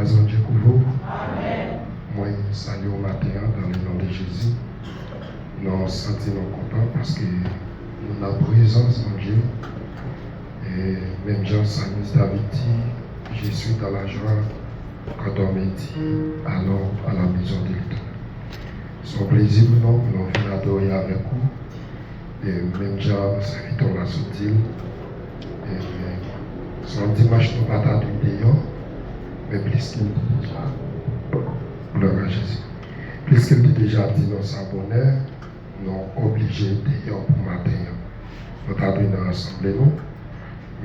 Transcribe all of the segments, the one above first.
grâce à Dieu pour vous. Amen. Moi, salut au matin dans le nom de Jésus. Nous sentons contents parce que nous avons présence en Dieu. Et même Jean Samis David dit, je suis dans la joie quand on me dit, alors à la maison de l'Éternel. Son plaisir pour nous venons adorer avec vous. Et même Jean, serviteur la soutile. Et son dimanche, nous pas t'attendre dehors, mais plus qu'il dit déjà, gloire à Jésus. Plus qu'il dit déjà, dit nous s'abonner, nous obligés dehors pour matin. Nous t'attendons ensemble, nous,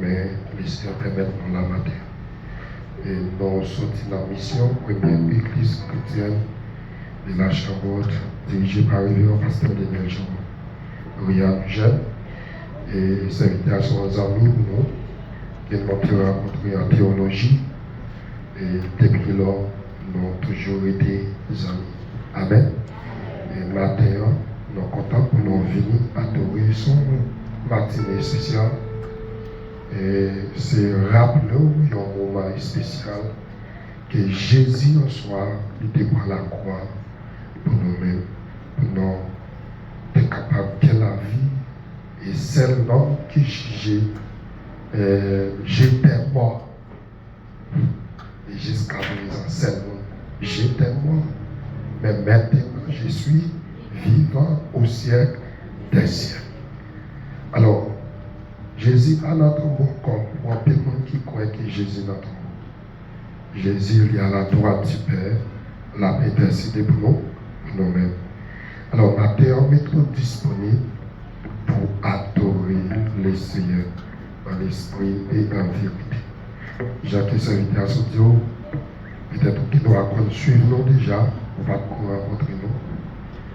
mais laissez permettre nous la matin. Et nous sommes dans la mission, première église chrétienne de la Chambotte, dirigée par le révérend pasteur Daniel Jean, Riyad Jeune, et c'est à son ami pour nous, qui nous ont rencontré en théologie, et depuis là, nous avons toujours été des amis. Amen. Et maintenant, nous sommes contents pour nous venir adorer son matinée spéciale. Et c'est rappeler un moment spécial que Jésus en soi, il était pour la croix pour nous-mêmes, pour nous être capables de la vie. Et c'est l'homme qui j'étais mort. Et jusqu'à présent, c'est l'homme, j'étais mort. Mais maintenant, je suis vivant au siècle des siècles. Alors, Jésus a notre mot comme pour un peu de monde qui croit que Jésus est notre mot. Jésus il est à la droite du Père, l'a intercédé pour nous, pour nous-mêmes. Alors, maintenant, on est trop disponible pour adorer le Seigneur en esprit et en vérité. Jacques s'invite à ce Dieu, peut-être qu'il doit suivre nous déjà, on va rencontrer nous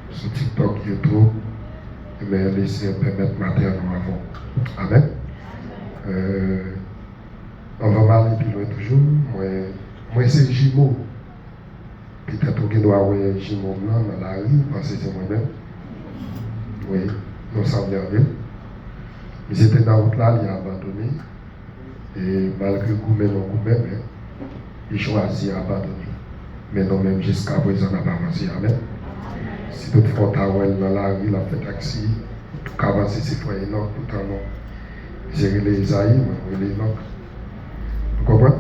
sur TikTok, YouTube, mais laissez permettre maintenant nous avons. Amen. On va parler plus loin toujours. Moi c'est Jimo. Peut-être qu'il doit avoir Jimo dans la rue, parce que c'est moi-même. Oui, nous sommes bien. Ils étaient dans la route là, il a abandonné. Et malgré Goumé, non Goumé, il choisit d'abandonner. Mais non, même jusqu'à présent, on n'a pas avancé. Amen. Si toutefois, Tawel dans la rue, il a fait taxi, tout cas, avancé, c'est frère Enoch, tout en nom. J'ai les Isaïe, moi, les Enoch. Vous comprenez?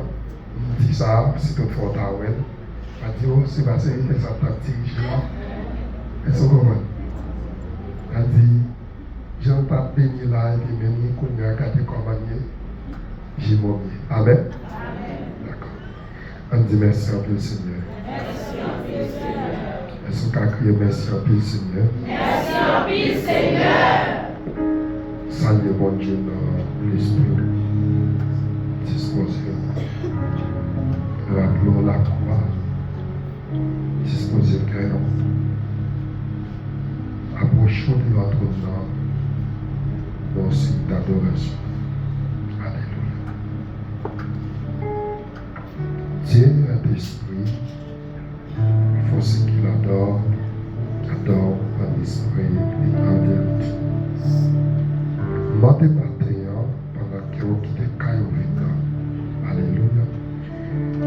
Il dit ça, si toutefois, Tawel, il a dit, oh, c'est passé, il fait sa tactique, est-ce que vous comprenez? Il a dit, j'en pas béni là, et puis même, il connaît à quatre compagnies. J'ai mon bien. Amen. D'accord. On dit merci en plus, Seigneur. Merci en plus, Seigneur. Est-ce qu'on a crié merci en plus, Seigneur? Merci en plus, Seigneur. Salut, bon Dieu, dans l'esprit. Disposez. Rappelons la croix. Disposez le cœur. Approchons de votre nom. Dans signe d'adoration. Dieu est esprit, il faut ce qu'il adore en esprit et en vérité. Notre matin, pendant que vous quittez Caillou-Vita, alléluia,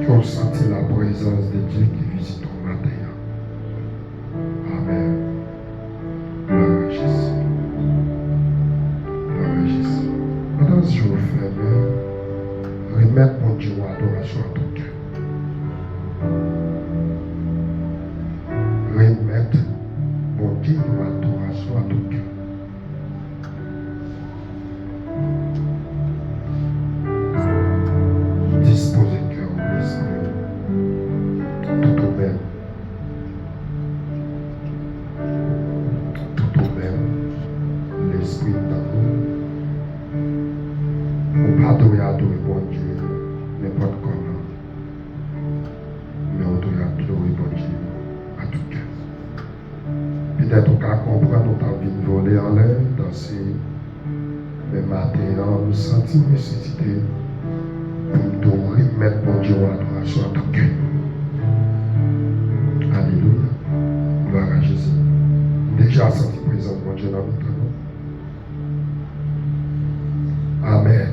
que vous sentez la présence de Dieu qui visite au matin. Amen. Gloire à Jésus. Gloire à Jésus. Pendant ce jour fermé, remettre mon Dieu à adoration à ton cœur. Remettre mon Dieu à adoration à ton cœur. Disposez le cœur au l'esprit, tout au même. Tout au même, l'esprit d'amour. On ne peut pas adorer mon Dieu n'importe comment. Mais on doit adorer mon Dieu à tout cœur. Peut-être qu'on peut comprendre, on a envie de voler en l'air, danser. Mais maintenant, nous sentons nécessité pour nous remettre mon Dieu à adoration à tout cœur. Alléluia. Gloire à Jésus. Déjà senti présent mon Dieu dans notre nom. Amen.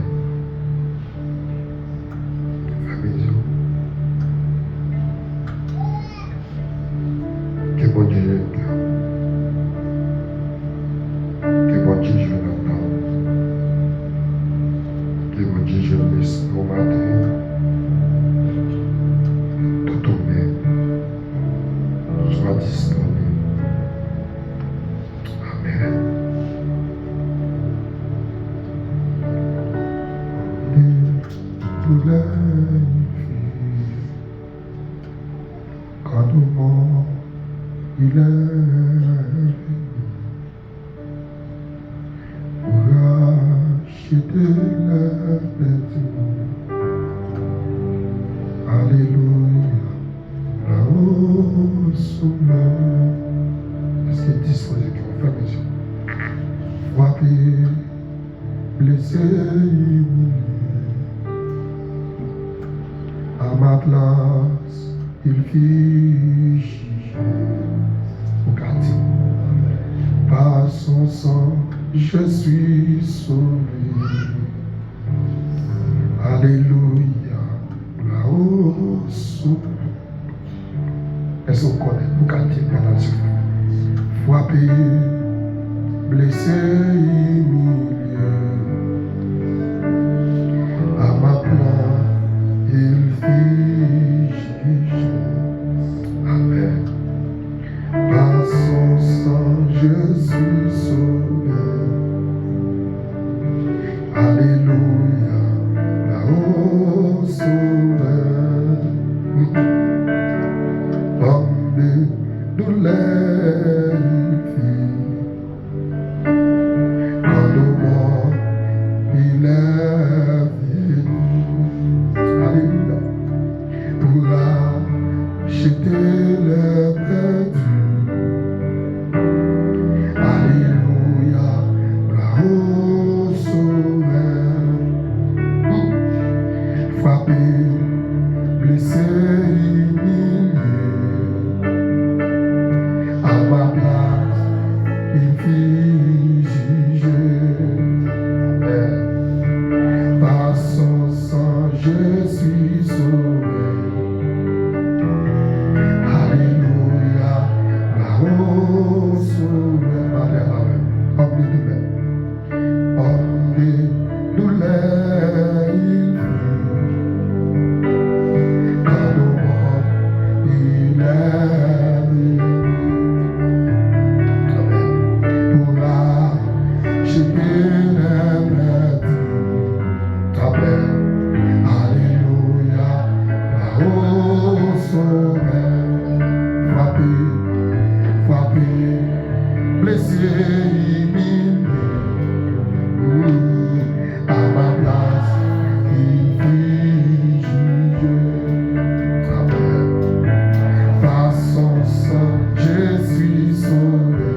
quand au monde il est venu pour racheter la bête. Alléluia, là-haut sommet. Est-ce qu'il est disposé qu'on fait mes yeux? Frappé, blessé, humilié. À ma place, il fit juger au quartier. Par son sang, je suis sauvé. Alléluia, là-haut sommet. Est-ce qu'on connaît au quartier par la suite? Frappé, blessé, humilié. À ma place, il fit juger. Amen. Par son sang, je suis sauvé. Alléluia, là-haut sauvé. Homme de douleur, il fit. Quand au monde, il est venu. Alléluia. Pour acheter le perdu. Alléluia, là-haut sauveur. Frappé, blessé, humilié. À ma place, il fit juger. Par son sang, je suis sauvé. Alléluia, là-haut sauvé. Amen, amen. Homme de douleur. Homme de douleur, il fut. Quand au monde, il est venu. Amen. Pour acheter les brebis. Amen. Alléluia, là-haut sauveur. Frappé, frappé, blessé, humilié. À ma place, il fit juger. Amen. Par son sang, je suis sauvé.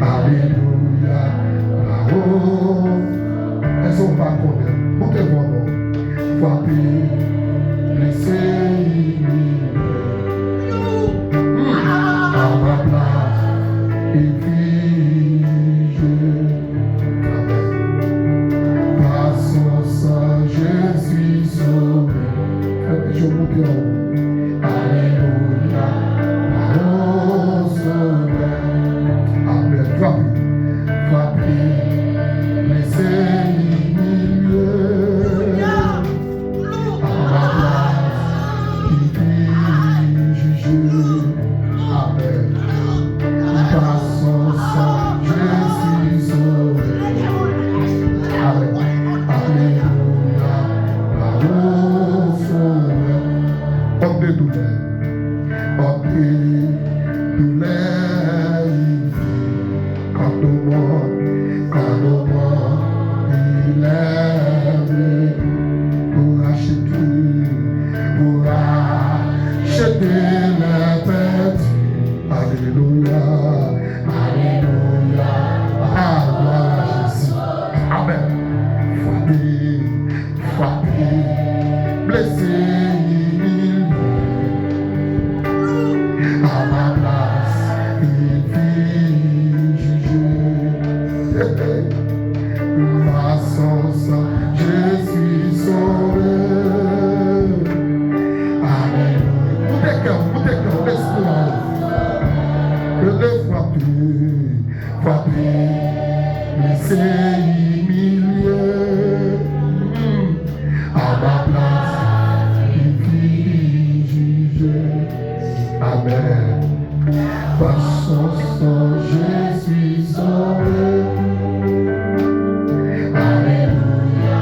Alléluia, là-haut. Est-ce qu'on va connaître? Montez vos noms. Frappé, blessé, humilié. À ma place, il fit juger. Amen. Par son sang, je suis sauvé. Faites je monte en haut. Alléluia, là-haut sauvé. Amen. Frappé, frappé, blessé, humilié. À ma place, il fit juger. Amen. Par son sang, je suis sauvé. Amen. Alléluia, là-haut sauvé. Homme de douleur, homme de douleur, il vit. Quand au monde, il est venu pour acheter les perdus. Alléluia, alléluia, ah, gloire à Jésus. Amen. Frappé, frappé, blessé, humilié. À ma place, il fit juger. Par son sang, je suis sauvé. Alléluia. Vous laisse-moi. Je l'ai frappé, frappé, blessé, humilié. À ma place, il fit juger. Amen. Par son sang, je suis sauvé. Alléluia.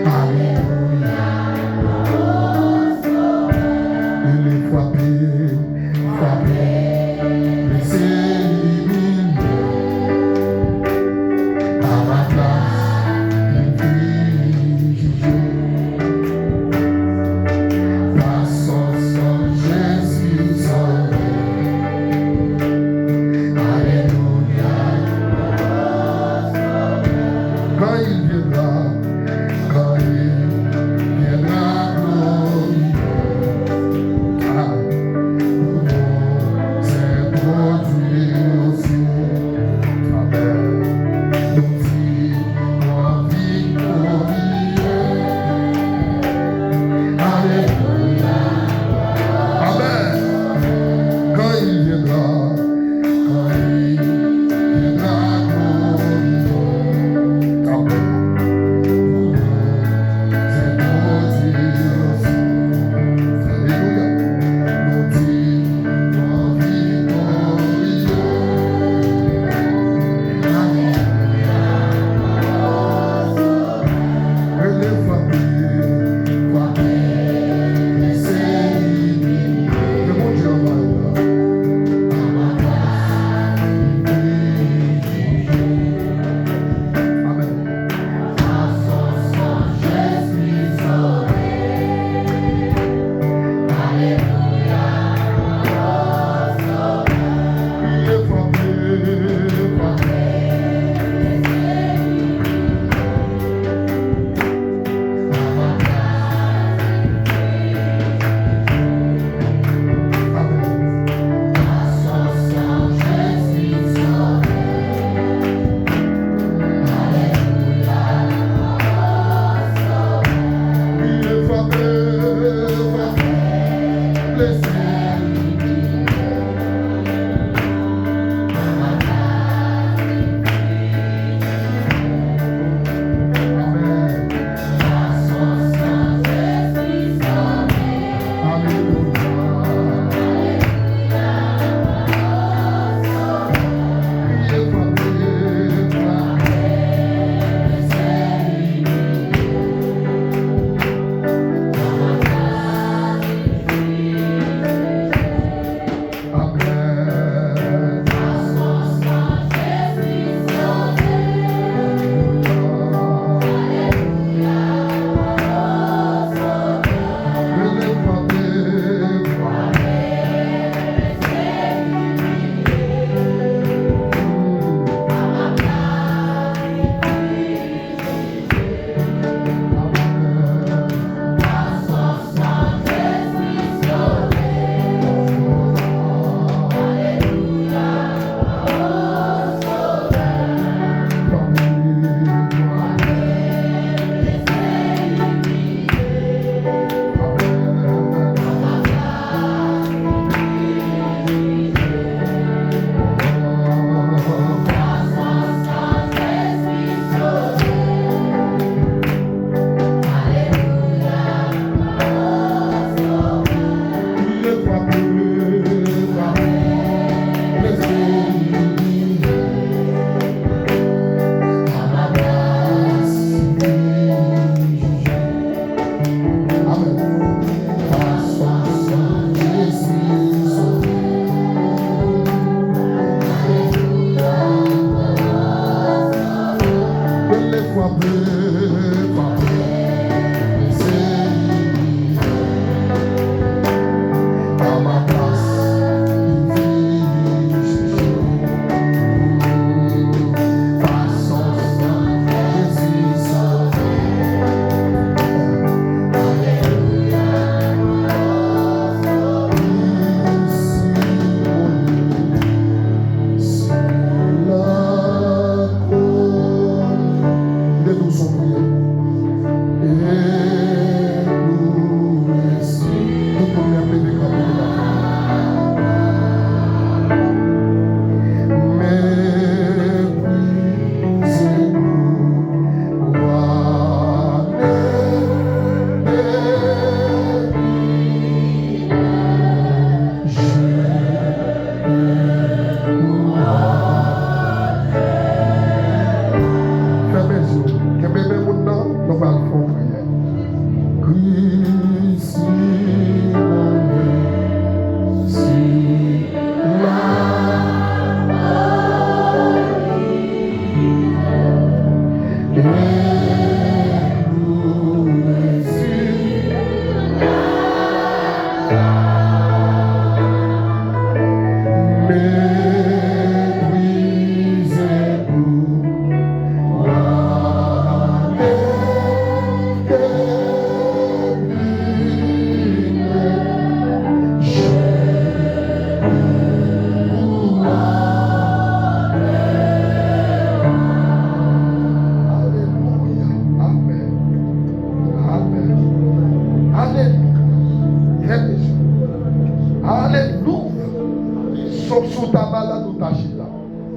Alléluia. Il est frappé, blessé, éliminé. À ma place, il vit jugé. Par son sang, Jésus sauvé. Alléluia. Quand il viendra, quand il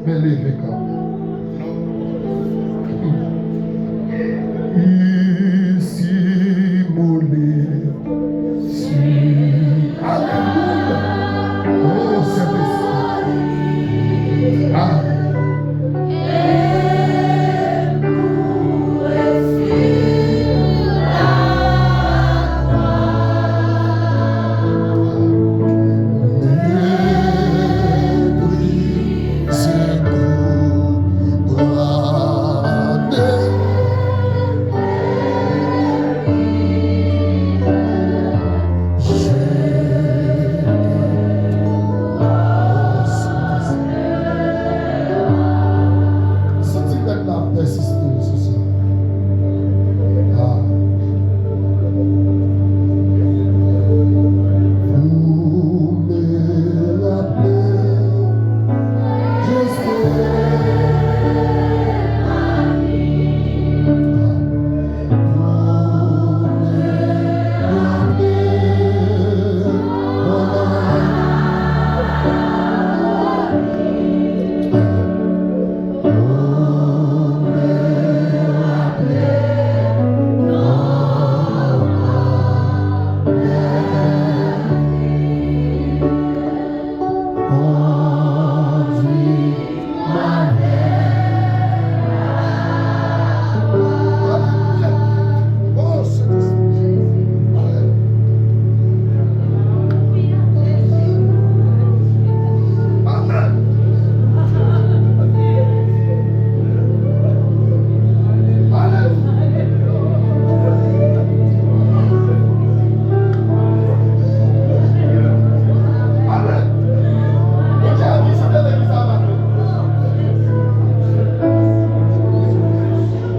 Mais levez quand même. Ici, Alléluia. Oh, Saint-Esprit. Amen.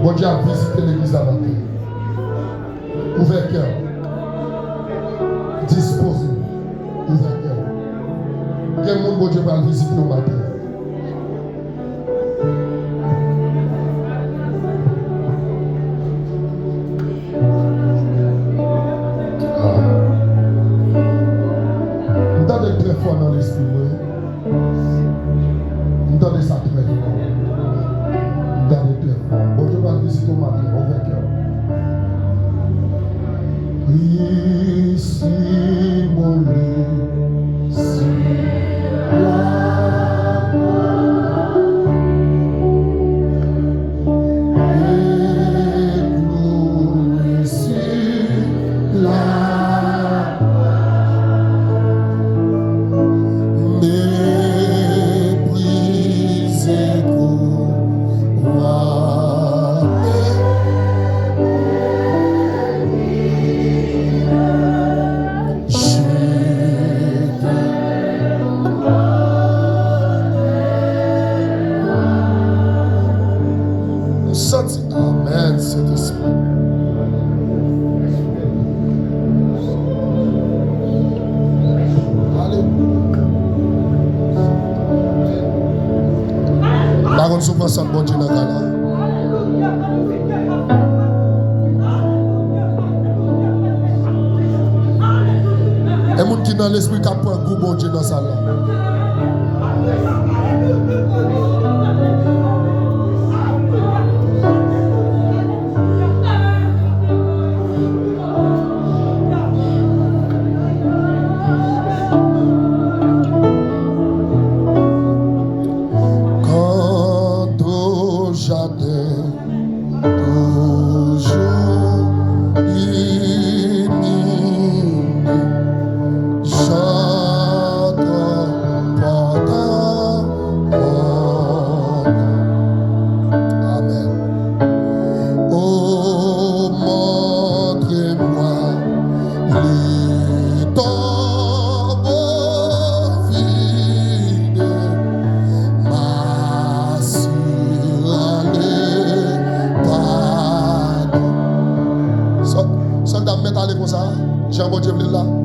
Bon Dieu a visité l'église à matin. Ouvert cœur. Disposé. Ouvert cœur. Quel monde bon Dieu va le visiter au matin? Vous entendez très fort dans l'esprit. Vous entendez ça très fort. Bon Dieu va le visiter au matin, ouvert cœur. Ici, mon lit, sur la et nous ici, là. Amen, Saint-Esprit. Alléluia. Baron sous passant bon Dieu dans la gala. Et moun qui dans l'esprit qui a pris un goût bon Dieu dans sa là.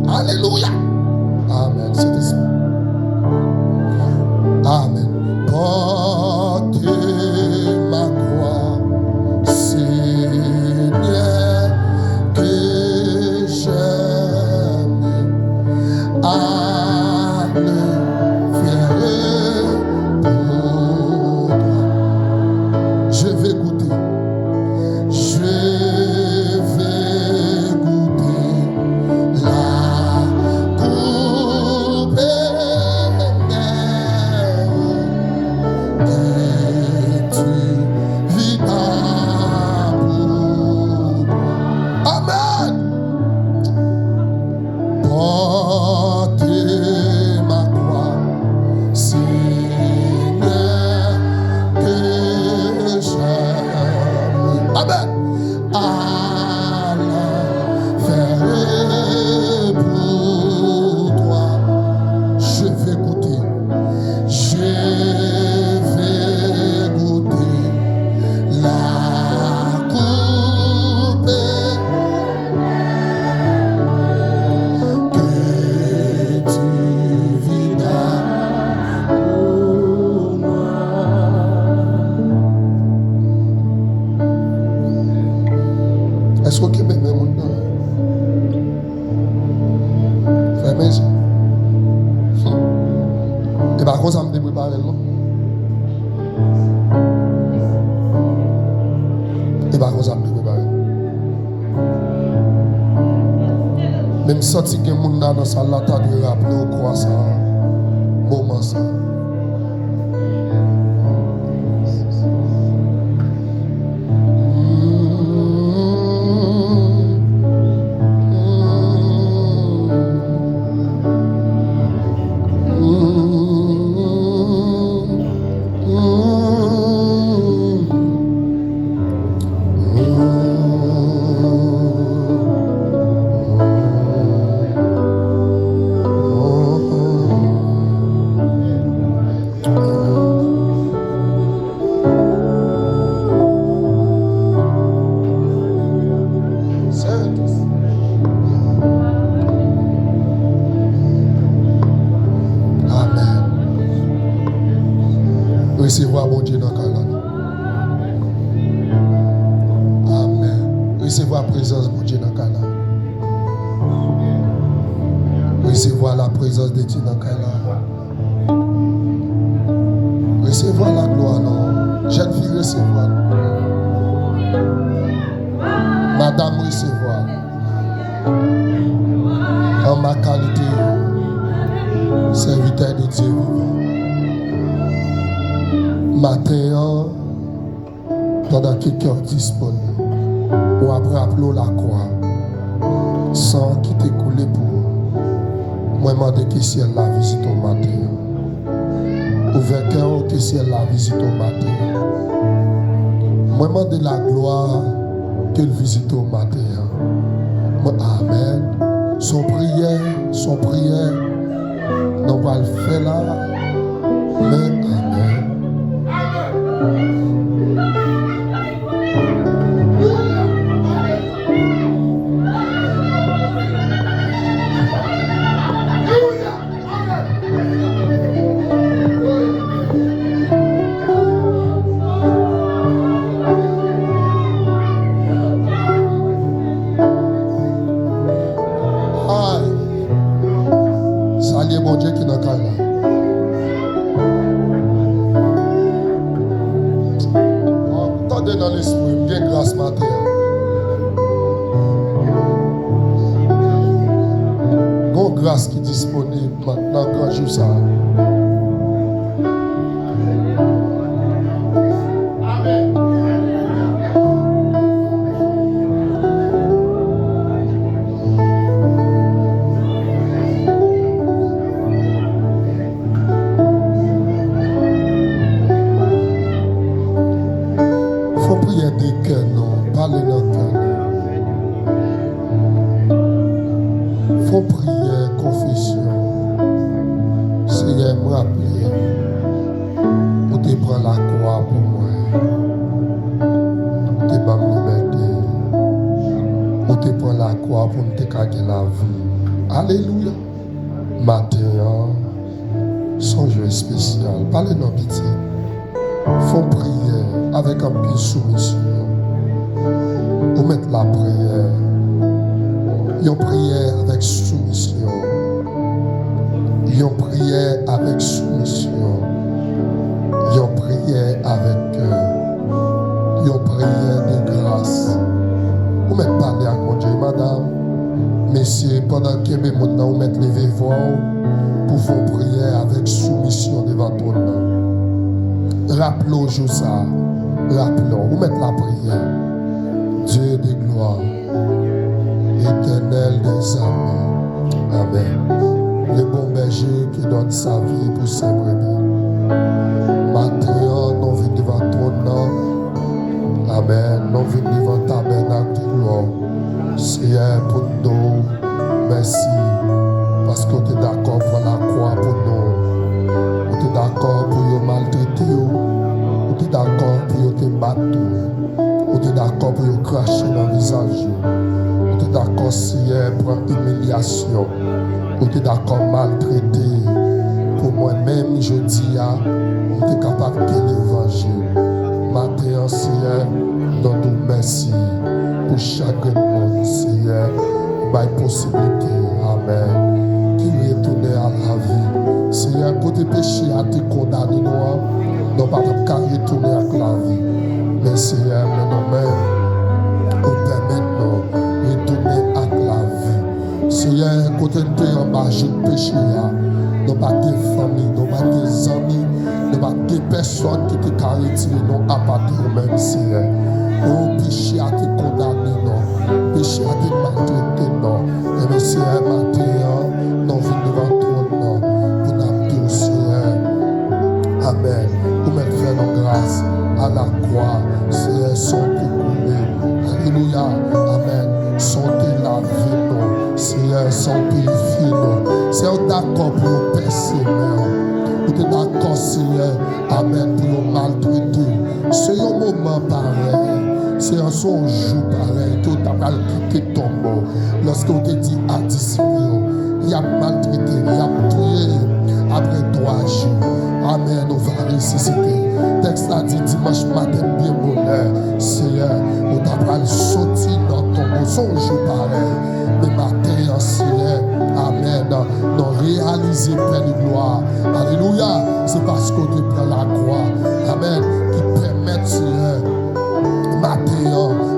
Alléluia. Amen. C'est ça. Amen. Portez ma croix, Seigneur, que j'aime à le faire pour monde. Frère, mes yeux. Et par contre, ça me prépare, non? Et par contre, ça me prépare. Même si il y a des gens dans la salle, tu dois rappeler au quoi ça, moment ça. Recevoir bon Dieu dans le calme. Amen. Recevoir la présence de Dieu dans le calme. Recevoir la présence de Dieu dans le calme. Recevoir la gloire, non. Jeune fille, recevoir. Madame, recevoir. En ma qualité, serviteur de Dieu vivant. Matin, pendant que cœur disponible, ou après appeler la croix, sans qui t'écoule pour moi, je demande que si elle la visite au matin. Ouvert cœur que si elle la visite au matin. Moi, je demande la gloire qu'elle visite au matin. Amen. Son prière, non pas le faire là, mais amen. Salut mon Dieu qui est dans le cas là. Attendez dans l'esprit, bien grâce matin. Bon grâce qui est disponible maintenant quand je ça. Alléluia. Matin, son jeu spécial. Parlez dans pitié. Faut prier avec un peu de soumission. Vous mettez la prière. Une prière avec soumission. Une prière avec soumission. Une prière avec cœur. Une prière de grâce. Vous mettez parler à Dieu, madame. Messieurs, pendant que mes gens vous mettent lever voix pour faire prière avec soumission devant ton nom. Rappelons ça. Rappelons. Vous mettez la prière. Dieu de gloire. Éternel des armées. Amen. Le bon berger qui donne sa vie pour ses brebis. Maintenant, nous venons devant ton nom. Amen. Nous venons devant ta tabernacle de gloire. Seigneur, pour nous, merci. Parce que tu es d'accord pour la croix pour nous. Tu es d'accord pour nous maltraiter. Tu es d'accord pour nous te battre. Tu es d'accord pour nous cracher dans le visage. Tu es d'accord, Seigneur, pour l'humiliation. Tu es d'accord maltraiter. Pour moi-même, je dis, tu es capable de l'évangile. Matin, Seigneur, nous nous merci pour chaque monde, Seigneur, par possibilité, Amen, qui retourne à la vie. Seigneur, côté péché à te condamner, nous pas qu'à retourner à la vie. Mais Seigneur, nous-mêmes, nous permettons de retourner à la vie. Seigneur, côté de l'embâche de péché, nous pas de famille, nous pas des amis, nous pas des personnes qui te retirent nous à partir de nous-mêmes, Seigneur. Oh, péché à te condamner, non. Péché à te maltraiter, non. Et mais Seigneur, matin, nous venons devant toi, non. Pour nous dire, Seigneur, Amen. Pour mettre faire nos grâces à la croix, Seigneur, sont coulés. Alléluia, Amen. Sont laver, non. Seigneur, sont purifier, non. Seigneur, d'accord pour nous persévérer. Nous sommes d'accord, Seigneur, Amen, pour nous maltraiter. C'est un moment pareil. C'est un son jour pareil. Tu as quitté ton mot. Lorsque on te dit à disciples, il y a maltraité, il y a tué. Après 3 jours, Amen, on va ressusciter. Texte a dit dimanche matin, bien bonheur. Seigneur, on t'a sorti dans ton mot. Son jour pareil. Mais matin, Seigneur, Amen, nous réaliser Père de gloire. Alléluia. C'est parce qu'on te prend la croix. Amen. Qui permet, Seigneur, matin,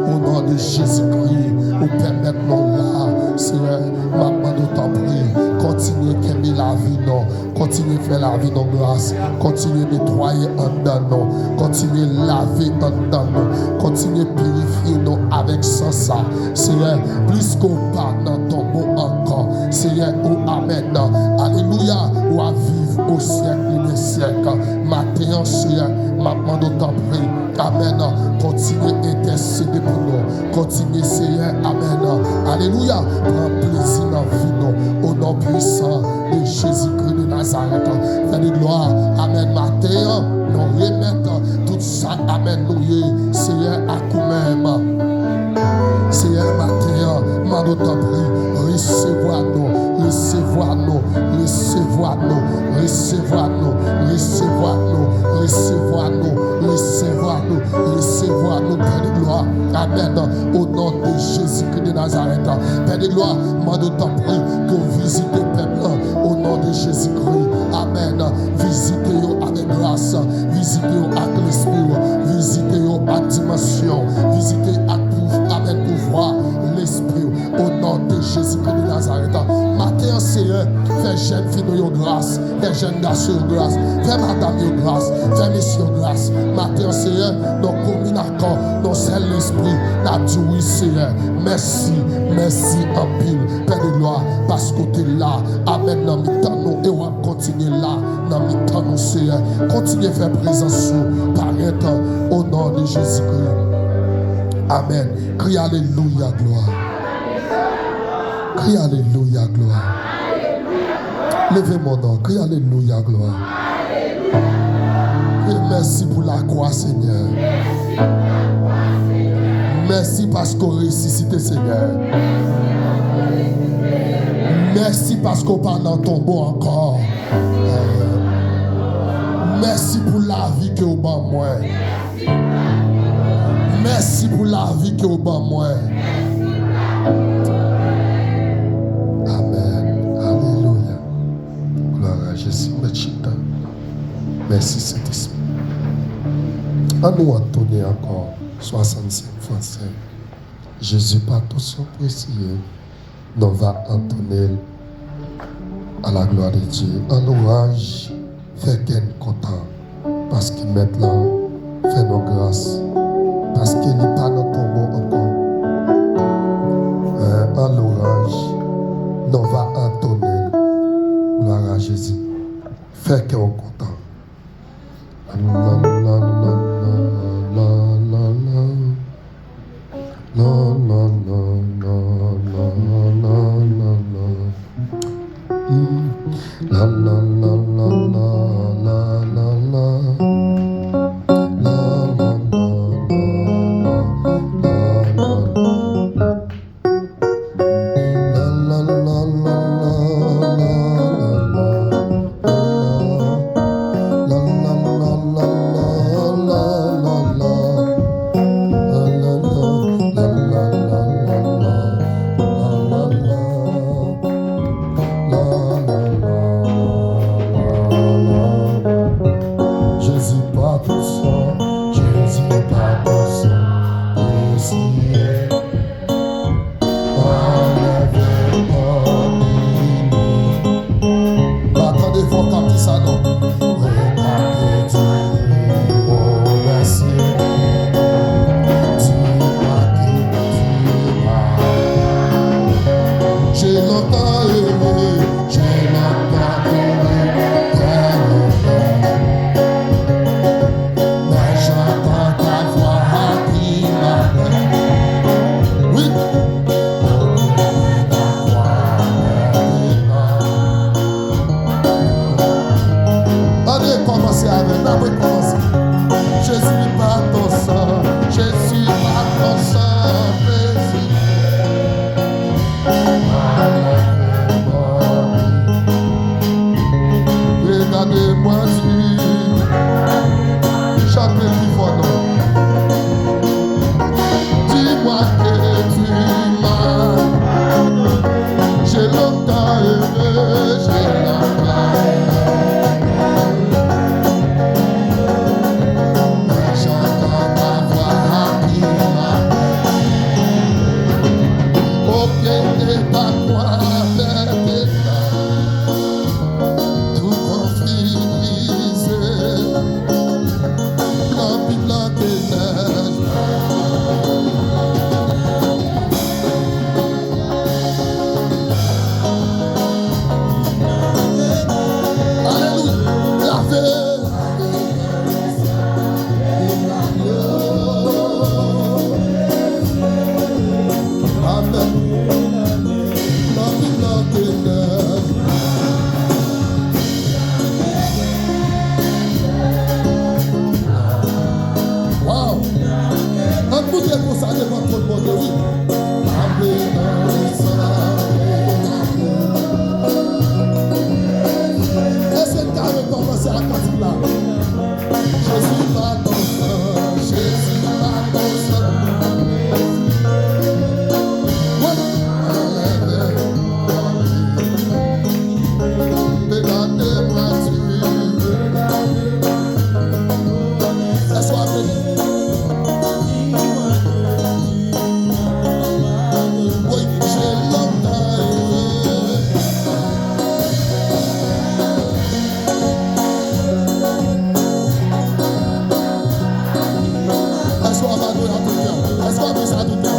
au nom de Jésus-Christ, nous permettons là, Seigneur, maintenant nous t'en prie, continuez à aimer la vie, non, continuez à faire la vie, non, grâce, continuez à nettoyer en dedans, non, continuez à laver en dedans, non, continuez à purifier, non, avec ça, Seigneur, plus qu'on parle dans ton mot encore, Seigneur, oh Amen, alléluia, ou à vivre au siècle des siècles, matin, Seigneur, maintenant nous t'en prie, Amen, continuez à intercéder pour nous, continuez, Seigneur, Amen, alléluia, prends plaisir dans la vie, nous, au nom puissant de Jésus-Christ de Nazareth, Père de gloire, Amen, matin, nous remettons tout ça, Amen, nous, Seigneur, à nous-mêmes. Seigneur, matin, nous t'en prie, recevoir-nous, recevoir-nous, recevoir-nous, recevoir-nous, recevoir-nous, recevoir-nous, recevoir-nous, recevoir-nous, Père de gloire, Amen, au nom de Jésus-Christ de Nazareth, Père de gloire, nous t'en prie, que visitez peuple, au nom de Jésus-Christ, Amen, visitez-vous avec grâce, visitez-vous avec l'esprit, visitez-vous avec dimension, visitez avec Amen, pouvoir, l'esprit, au nom de Jésus-Christ de Nazareth. Matin, Seigneur, fais jeune fille de grâce, fais jeune garçon de grâce, fais madame de grâce, fais messieurs de grâce. Matin, Seigneur, nous communiquons, nous seul l'esprit, nous dit oui, Seigneur, merci, merci en pile, Père de gloire, parce que tu es là. Amen, dans mes temps, nous, et on va continuer là, dans mes temps, nous, Seigneur, continuez à faire présence, paraître, au nom de Jésus-Christ. Amen. Crie Alléluia, gloire. Crie Alléluia, gloire. Levez mon nom. Crie Alléluia, gloire. Et merci pour la croix, Seigneur. Merci parce qu'on ressuscite, Seigneur. Merci parce qu'on parle dans ton tombeau encore. Merci pour la vie que vous m'avez moi. Merci pour la vie que vous m'avez moi. Amen. Alléluia. Gloire à Jésus. Merci Saint-Esprit. À nous entonner encore 65 français. Jésus par tout son précieux, nous va entonner à la gloire de Dieu. En louange, fait qu'elle est content. Parce qu'il maintenant fait nos grâces. Parce qu'il n'est pas dans ton bon encore. En louange, nous va entonner. Gloire à Jésus. Fait qu'elle est content. La J'ai longtemps aimé, j'ai longtemps aimé, très longtemps. Mais j'entends ta voix qui m'appelle. Oui. Allez, commencez avec, d'abord commencez. Je suis pas ton sang, je suis pas ton sang, Jésus. Regardez-moi tu, chante plus fort non. Dis-moi que tu m'as, j'ai longtemps aimé, j'ai longtemps aimé. J'entends ta voix qui m'appelle. Ok, et ta croix avec tout confisé, blanc puis blanc des neiges. Alléluia, lavé. Amen. Blanc puis blanc des neiges. Wow! Un bout de pour ça devant tout le monde, oui. Est-ce que tu as recommencé à cantique là? Je suis pas ton sang, je suis pas ton sang. Oui. Regardez-moi tu. Est-ce qu'on a béni? Oui, j'ai longtemps aimé. Est-ce qu'on va donner à tout cœur? Est-ce qu'on va donner ça à tout cœur?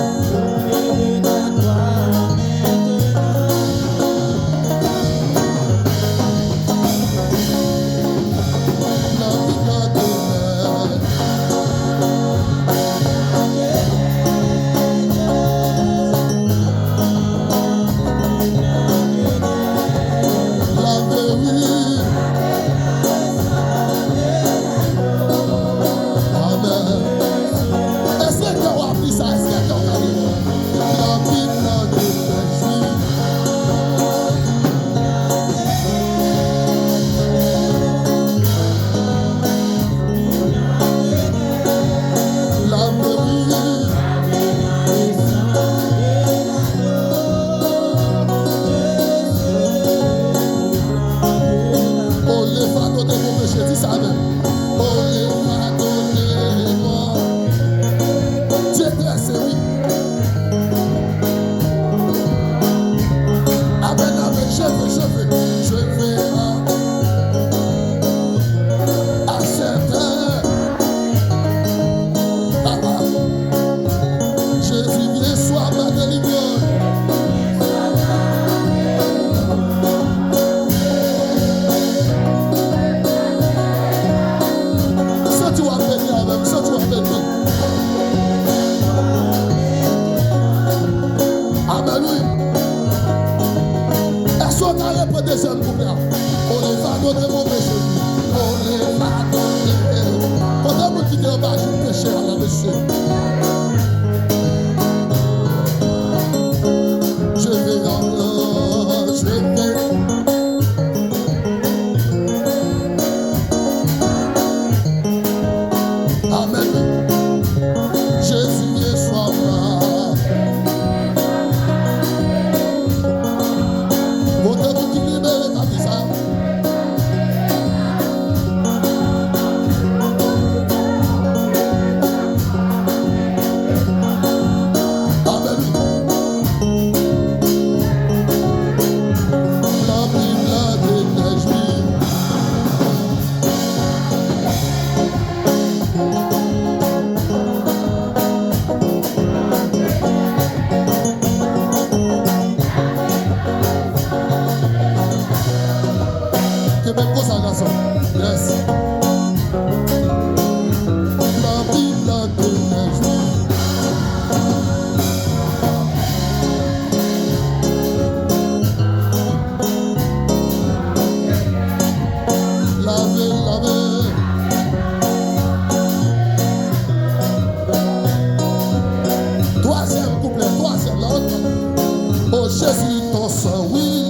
Oh Jésus, ton sang, oui.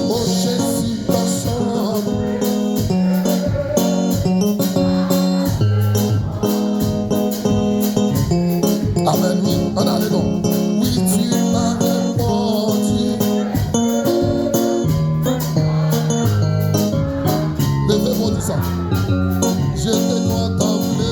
Oh Jésus, ton sang. Amen, oui. On a les noms. Oui, tu m'as répondu. Levez-moi du sang. Je t'ai contemplé.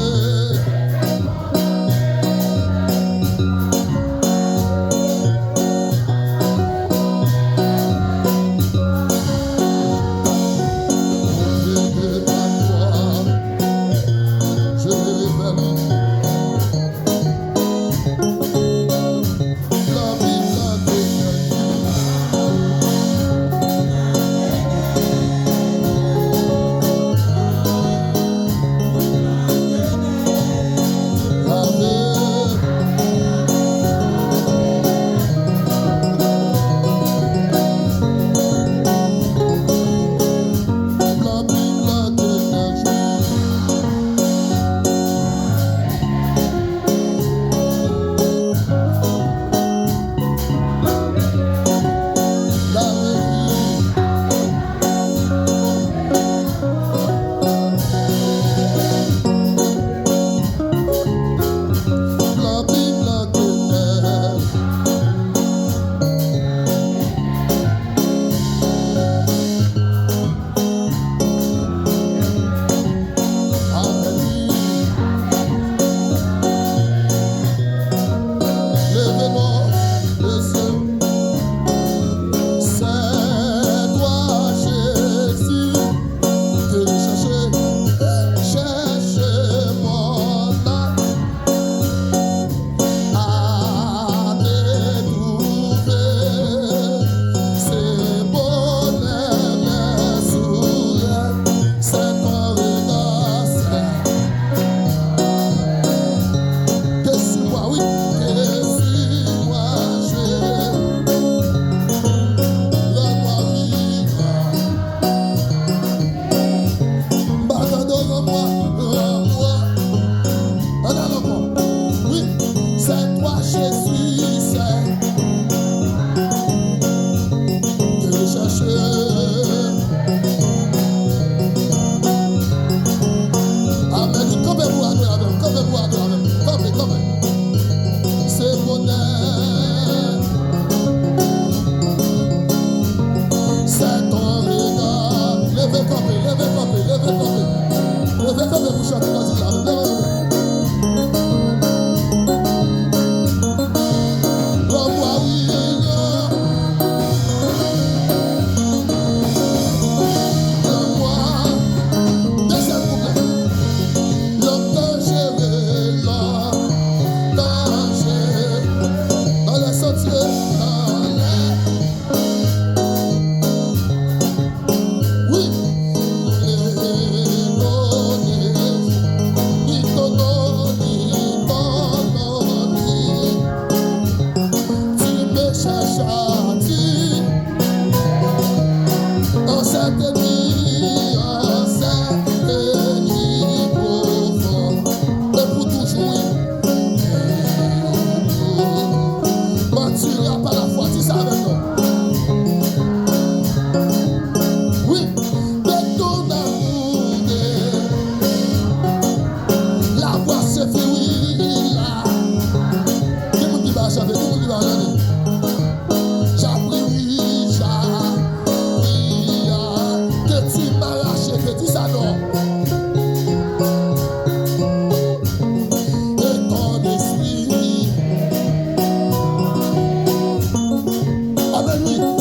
Amen, oui.